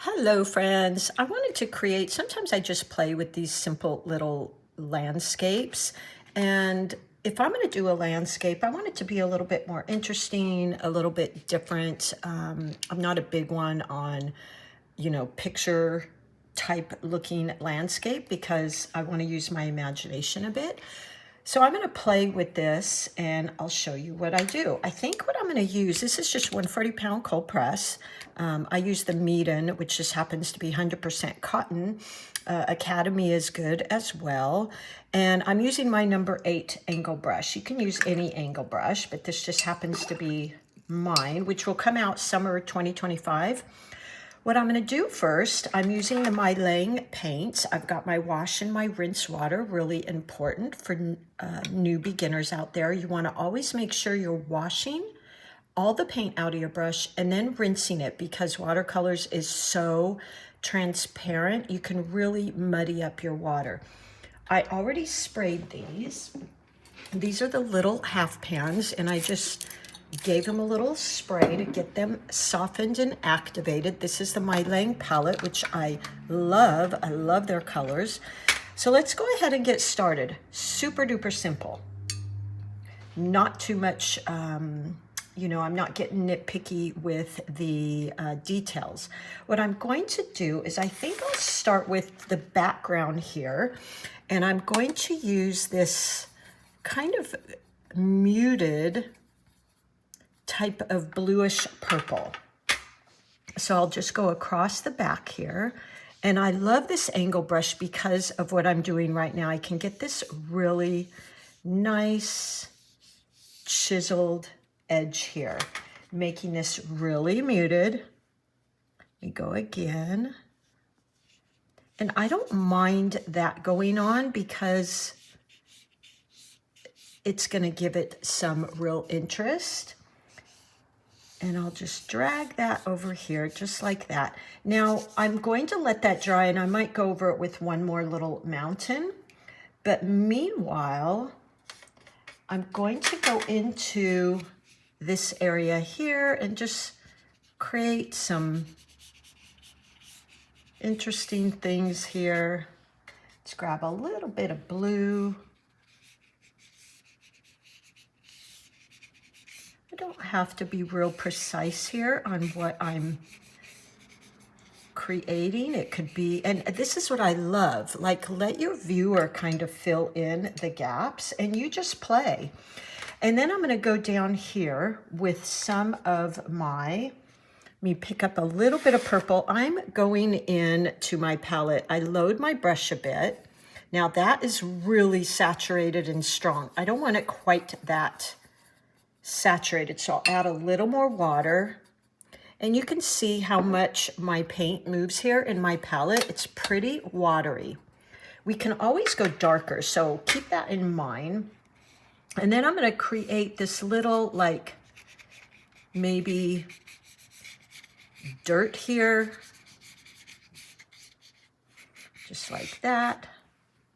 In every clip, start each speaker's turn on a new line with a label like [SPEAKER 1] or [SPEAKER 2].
[SPEAKER 1] Hello, friends. I wanted to create, sometimes I just play with these simple little landscapes. And if I'm going to do a landscape, I want it to be a little bit more interesting, a little bit different. I'm not a big one on, picture type looking landscape because I want to use my imagination a bit. So I'm going to play with this and I'll show you what I do. I think what I'm going to use, this is just 140-pound cold press. I use the Meeden, which just happens to be 100% cotton. Academy is good as well. And I'm using my number 8 angle brush. You can use any angle brush, but this just happens to be mine, which will come out summer 2025. What I'm going to do first, I'm using the My Lang paints. I've got my wash and my rinse water, really important for new beginners out there. You want to always make sure you're washing all the paint out of your brush and then rinsing it because watercolors is so transparent. You can really muddy up your water. I already sprayed these. These are the little half pans and I just gave them a little spray to get them softened and activated. This is the My Lang palette, which I love. I love their colors. So let's go ahead and get started. Super duper simple. Not too much, I'm not getting nitpicky with the details. What I'm going to do is I think I'll start with the background here. And I'm going to use this kind of muted type of bluish purple. So I'll just go across the back here. And I love this angle brush because of what I'm doing right now. I can get this really nice chiseled edge here, making this really muted. We go again. And I don't mind that going on because it's going to give it some real interest. And I'll just drag that over here just like that. Now I'm going to let that dry and I might go over it with one more little mountain. But meanwhile, I'm going to go into this area here and just create some interesting things here. Let's grab a little bit of blue. I don't have to be real precise here on what I'm creating. It could be, and this is what I love, like let your viewer kind of fill in the gaps and you just play. And then I'm going to go down here with some of my, let me pick up a little bit of purple. I'm going in to my palette. I load my brush a bit. Now that is really saturated and strong. I don't want it quite that saturated, so I'll add a little more water. And you can see how much my paint moves here in my palette. It's pretty watery. We can always go darker, so keep that in mind. And then I'm going to create this little, like, maybe dirt here. Just like that.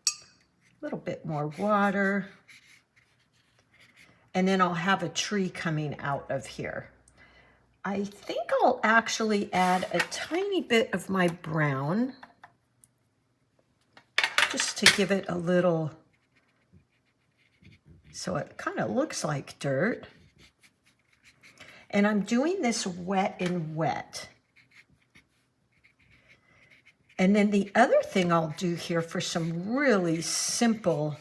[SPEAKER 1] A little bit more water. And then I'll have a tree coming out of here. I think I'll actually add a tiny bit of my brown just to give it a little, so it kind of looks like dirt. And I'm doing this wet and wet. And then the other thing I'll do here for some really simple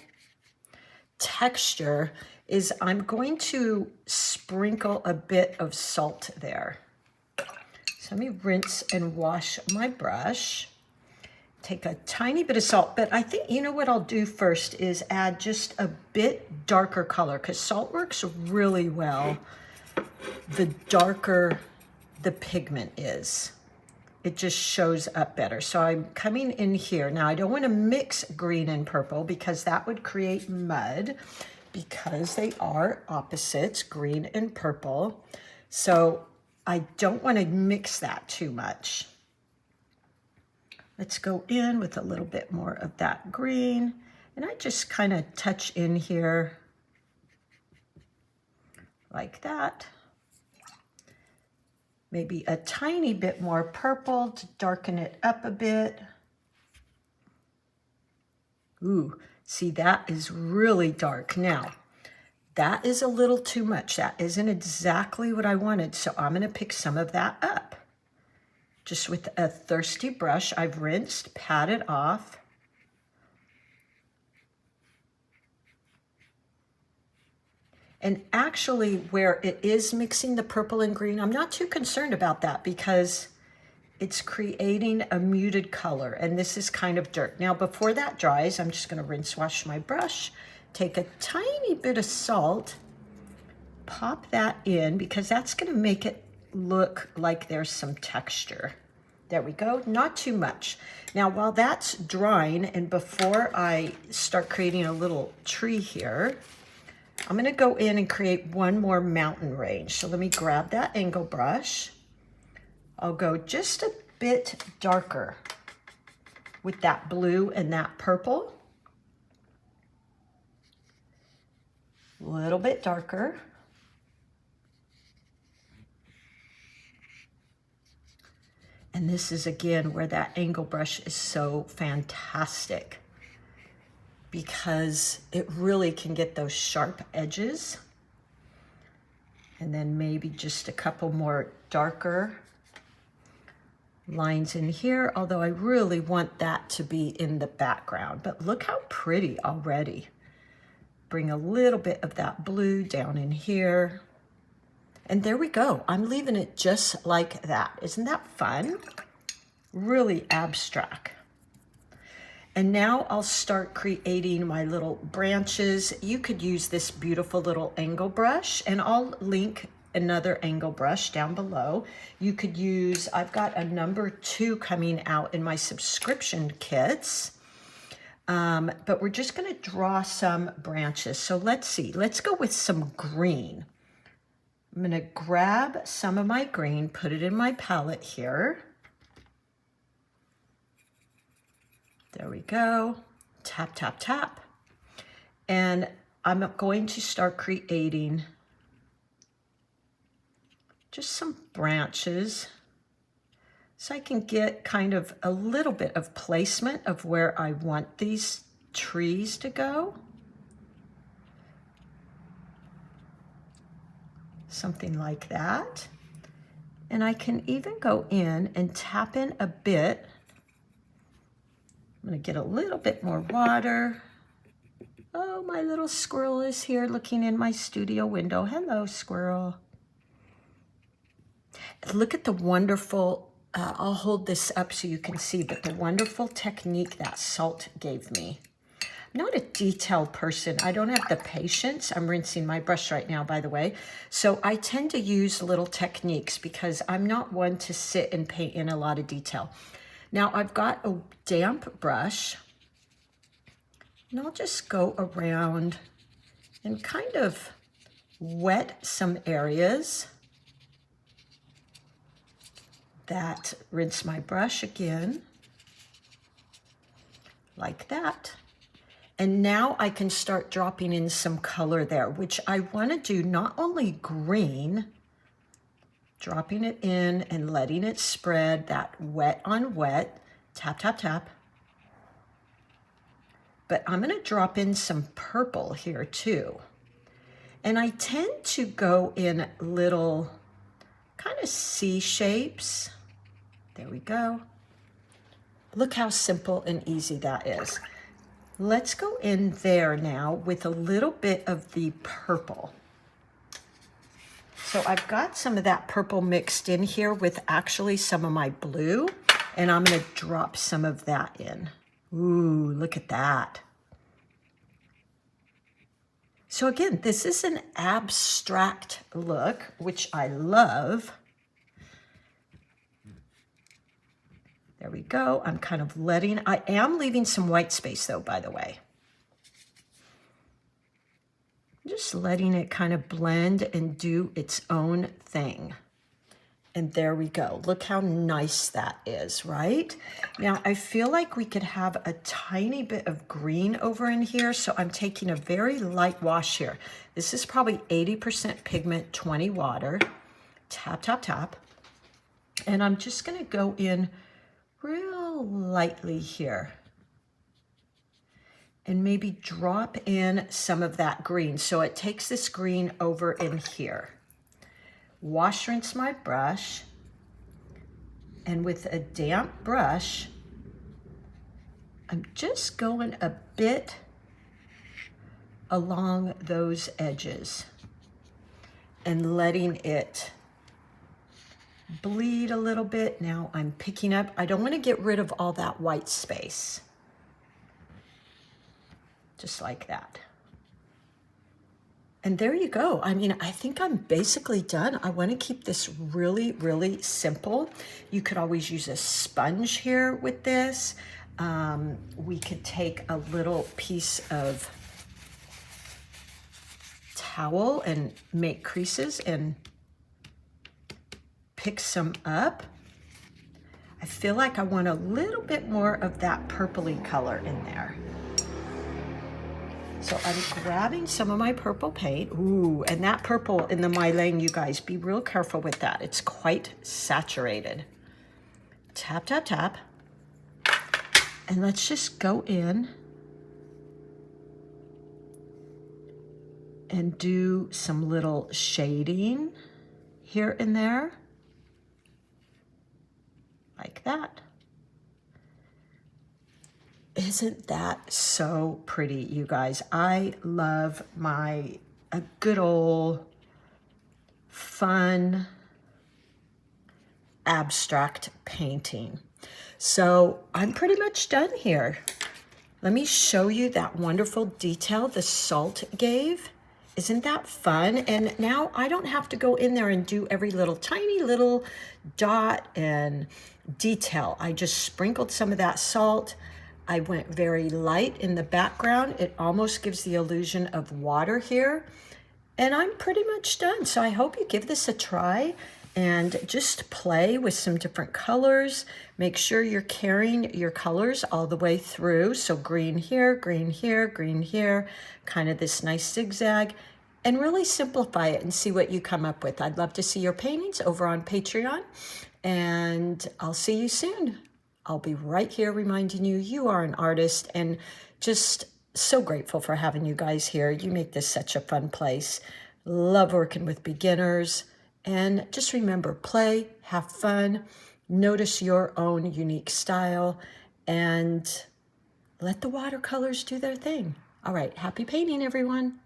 [SPEAKER 1] texture is I'm going to sprinkle a bit of salt there. So let me rinse and wash my brush. Take a tiny bit of salt, but I think, you know what I'll do first is add just a bit darker color because salt works really well the darker the pigment is. It just shows up better. So I'm coming in here. Now I don't want to mix green and purple because that would create mud because they are opposites, green and purple. So I don't want to mix that too much. Let's go in with a little bit more of that green. And I just kind of touch in here like that. Maybe a tiny bit more purple to darken it up a bit. Ooh, see, that is really dark. Now, that is a little too much. That isn't exactly what I wanted, so I'm going to pick some of that up. Just with a thirsty brush, I've rinsed, patted off. And actually, where it is mixing the purple and green, I'm not too concerned about that because it's creating a muted color, and this is kind of dirt. Now, before that dries, I'm just going to rinse wash my brush, take a tiny bit of salt, pop that in because that's going to make it look like there's some texture. There we go, not too much. Now, while that's drying and before I start creating a little tree here, I'm going to go in and create one more mountain range. So let me grab that angle brush. I'll go just a bit darker with that blue and that purple. A little bit darker. And this is again where that angle brush is so fantastic because it really can get those sharp edges. And then maybe just a couple more darker lines in here, although I really want that to be in the background. But look how pretty already. Bring a little bit of that blue down in here. And there we go. I'm leaving it just like that. Isn't that fun? Really abstract. And now I'll start creating my little branches. You could use this beautiful little angle brush, and I'll link another angle brush down below. You could use, I've got a number 2 coming out in my subscription kits. But we're just gonna draw some branches. So let's see, let's go with some green. I'm gonna grab some of my green, put it in my palette here. There we go, tap, tap, tap. And I'm going to start creating just some branches so I can get kind of a little bit of placement of where I want these trees to go. Something like that. And I can even go in and tap in a bit. I'm gonna get a little bit more water. Oh, my little squirrel is here looking in my studio window. Hello, squirrel. Look at the wonderful, I'll hold this up so you can see, but the wonderful technique that salt gave me. I'm not a detailed person. I don't have the patience. I'm rinsing my brush right now, by the way. So I tend to use little techniques because I'm not one to sit and paint in a lot of detail. Now I've got a damp brush, and I'll just go around and kind of wet some areas. That, rinse my brush again, like that. And now I can start dropping in some color there, which I want to do not only green, dropping it in and letting it spread, that wet on wet, tap, tap, tap. But I'm going to drop in some purple here too. And I tend to go in little kind of C shapes. There we go. Look how simple and easy that is. Let's go in there now with a little bit of the purple. So I've got some of that purple mixed in here with actually some of my blue, and I'm gonna drop some of that in. Ooh, look at that. So again, this is an abstract look, which I love. There we go. I'm kind of I am leaving some white space though, by the way. Just letting it kind of blend and do its own thing. And there we go. Look how nice that is, right? Now, I feel like we could have a tiny bit of green over in here, so I'm taking a very light wash here. This is probably 80% pigment, 20 water. Tap, tap, tap. And I'm just gonna go in real lightly here and maybe drop in some of that green. So it takes this green over in here. Wash, rinse my brush, and with a damp brush, I'm just going a bit along those edges and letting it bleed a little bit. Now I'm picking up, I don't want to get rid of all that white space. Just like that. And there you go. I mean, I think I'm basically done. I want to keep this really, really simple. You could always use a sponge here with this. We could take a little piece of towel and make creases and pick some up. I feel like I want a little bit more of that purpley color in there. So I'm grabbing some of my purple paint. Ooh, and that purple in the Mylene, you guys, be real careful with that. It's quite saturated. Tap, tap, tap. And let's just go in and do some little shading here and there. Like that. Isn't that so pretty, you guys? I love a good old fun abstract painting. So I'm pretty much done here. Let me show you that wonderful detail the salt gave. Isn't that fun? And now I don't have to go in there and do every little tiny little dot and detail. I just sprinkled some of that salt. I went very light in the background. It almost gives the illusion of water here. And I'm pretty much done. So I hope you give this a try and just play with some different colors. Make sure you're carrying your colors all the way through. So green here, green here, green here, kind of this nice zigzag, and really simplify it and see what you come up with. I'd love to see your paintings over on Patreon, and I'll see you soon. I'll be right here reminding you, you are an artist, and just so grateful for having you guys here. You make this such a fun place. Love working with beginners. And just remember, play, have fun, notice your own unique style, and let the watercolors do their thing. All right, happy painting, everyone.